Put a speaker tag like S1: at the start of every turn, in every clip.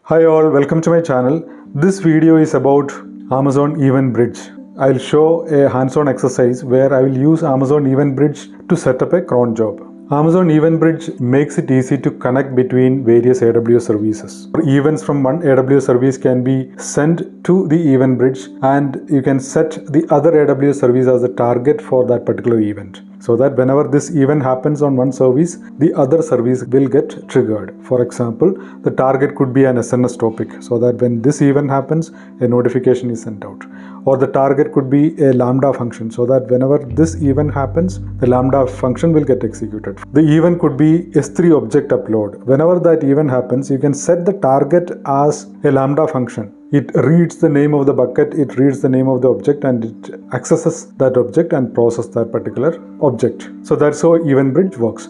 S1: Hi all, welcome to my channel. This video is about Amazon EventBridge. I'll show a hands-on exercise where I will use Amazon EventBridge to set up a cron job. Amazon EventBridge makes it easy to connect between various AWS services. Events from one AWS service can be sent to the EventBridge, and you can set the other AWS service as a target for that particular event, so that whenever this event happens on one service, the other service will get triggered. For example, the target could be an SNS topic, so that when this event happens, a notification is sent out. Or the target could be a Lambda function, so that whenever this event happens, the Lambda function will get executed. The event could be S3 object upload. Whenever that event happens, you can set the target as a Lambda function. It reads the name of the bucket, it reads the name of the object, and it accesses that object and processes that particular object. So that's how EventBridge works.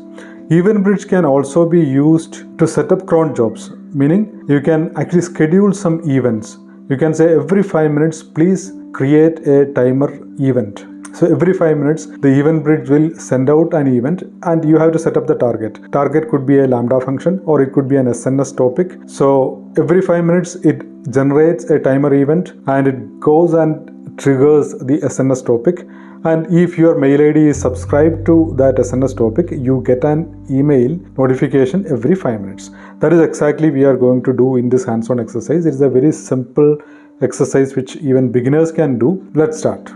S1: EventBridge can also be used to set up cron jobs, meaning you can actually schedule some events. You can say every 5 minutes, please create a timer event. So every 5 minutes, the EventBridge will send out an event and you have to set up the target. Target could be a Lambda function or it could be an SNS topic. So every 5 minutes, it generates a timer event and it goes and triggers the SNS topic. And if your mail ID is subscribed to that SNS topic, you get an email notification every 5 minutes. That is exactly we are going to do in this hands-on exercise. It is a very simple exercise which even beginners can do. Let's start.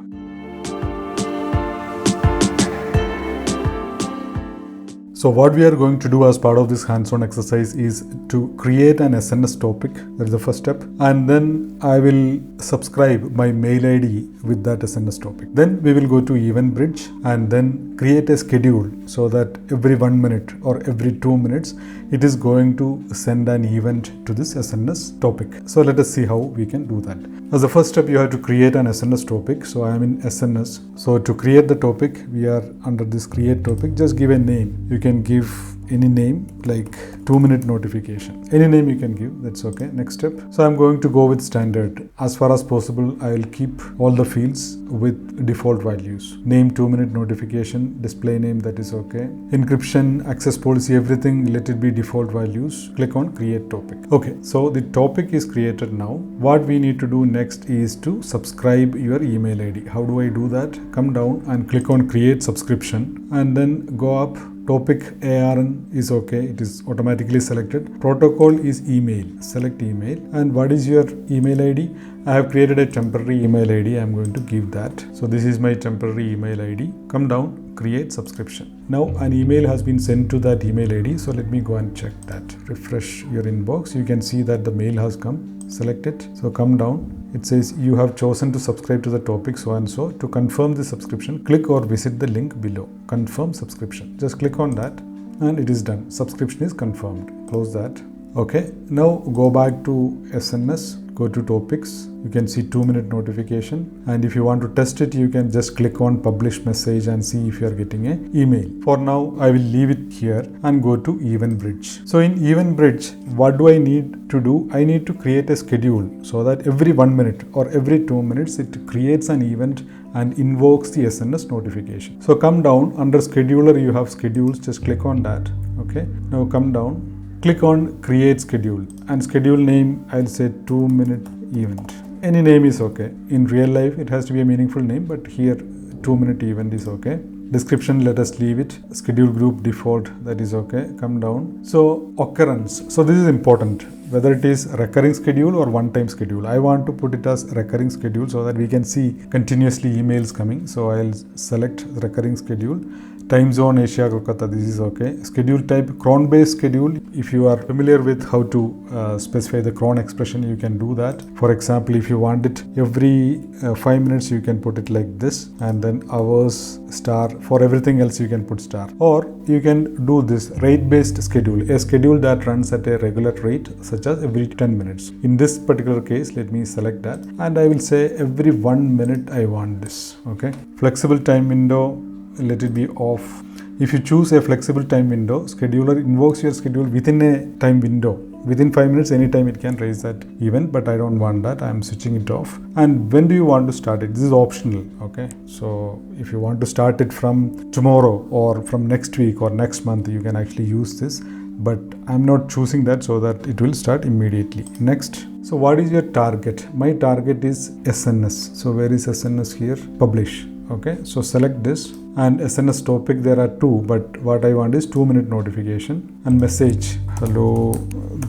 S1: So what we are going to do as part of this hands-on exercise is to create an SNS topic. That is the first step. And then I will subscribe my mail ID with that SNS topic. Then we will go to EventBridge and then create a schedule so that every 1 minute or every 2 minutes, it is going to send an event to this SNS topic. So let us see how we can do that. As the first step, you have to create an SNS topic. So I am in SNS. So to create the topic, we are under this create topic. Just give a name. You can give any name like 2-minute notification. Any name you can give, that's okay. Next step. So I'm going to go with standard. As far as possible, I will keep all the fields with default values. Name, 2-minute notification, display name, that is okay. Encryption, access policy, everything, let it be default values. Click on create topic. Okay, so the topic is created now. What we need to do next is to subscribe your email ID. How do I do that? Come down and click on create subscription and then go up. Topic ARN is okay, it is automatically selected. Protocol is email, select email. And what is your email ID? I have created a temporary email ID, I am going to give that. So this is my temporary email ID. Come down, create subscription. Now an email has been sent to that email ID, so let me go and check that. Refresh your inbox, you can see that the mail has come. Select it. So come down. It says you have chosen to subscribe to the topic so and so. To confirm the subscription, click or visit the link below. Confirm subscription. Just click on that and it is done. Subscription is confirmed. Close that. Okay. Now go back to SNS. Go to topics. You can see 2-minute notification. And if you want to test it, you can just click on publish message and see if you are getting an email. For now, I will leave it here and go to EventBridge. So in EventBridge, what do I need to do? I need to create a schedule so that every 1 minute or every 2 minutes, it creates an event and invokes the SNS notification. So come down under scheduler, you have schedules. Just click on that. Okay. Now come down. Click on create schedule and schedule name, I'll say 2-minute event. Any name is okay. In real life, it has to be a meaningful name, but here 2-minute event is okay. Description, let us leave it. Schedule group default, that is okay. Come down. So occurrence. So this is important. Whether it is recurring schedule or one-time schedule. I want to put it as recurring schedule so that we can see continuously emails coming. So I'll select recurring schedule. Time zone Asia Kolkata, this is okay. Schedule type cron based schedule. If you are familiar with how to specify the cron expression, you can do that. For example, if you want it every 5 minutes, you can put it like this, and then hours star. For everything else, you can put star. Or you can do this rate based schedule, a schedule that runs at a regular rate, such as every 10 minutes. In this particular case, let me select that and I will say every 1 minute I want this. Okay. Flexible time window, let it be off. If you choose a flexible time window, scheduler invokes your schedule within a time window. Within 5 minutes, anytime it can raise that event, but I don't want that. I am switching it off. And when do you want to start it? This is optional. Okay. So if you want to start it from tomorrow or from next week or next month, you can actually use this. but I'm not choosing that so that it will start immediately. Next. So what is your target? My target is SNS. So where is SNS here? Publish. Okay, so select this, and SNS topic there are 2, but what I want is 2-minute notification, and message. Hello,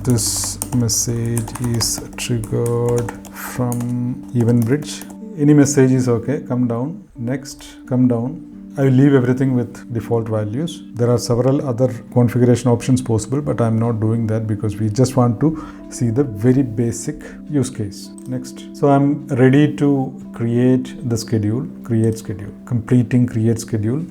S1: this message is triggered from EventBridge. Any message is okay. Come down. Next, come down. I will leave everything with default values. There are several other configuration options possible, but I'm not doing that because we just want to see the very basic use case. Next. So I'm ready to create the schedule, create schedule, completing create schedule.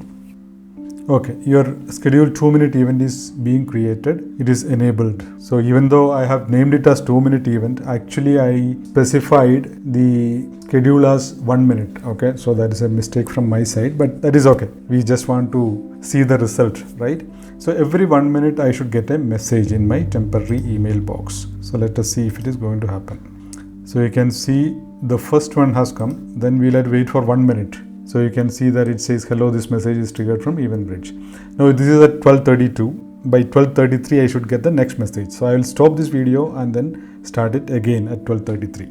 S1: Okay, your scheduled 2-minute event is being created. It is enabled. So even though I have named it as 2-minute event, actually I specified the schedule as 1 minute. Okay, so that is a mistake from my side, but that is okay. We just want to see the result, right? So every 1 minute I should get a message in my temporary email box. So let us see if it is going to happen. So you can see the first one has come. Then we'll have to wait for 1 minute. So you can see that it says, hello, this message is triggered from EventBridge. Now this is at 12:32. By 12:33, I should get the next message. So I will stop this video and then start it again at 12:33.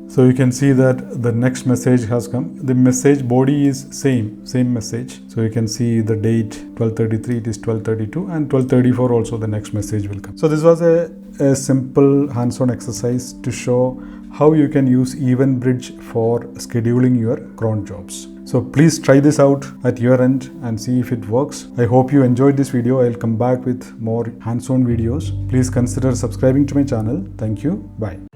S1: So you can see that the next message has come. The message body is same message. So you can see the date 12:33, it is 12:32, and 12:34 also the next message will come. So this was a simple hands-on exercise to show how you can use EventBridge for scheduling your cron jobs. So please try this out at your end and see if it works. I hope you enjoyed this video. I'll come back with more hands-on videos. Please consider subscribing to my channel. Thank you. Bye.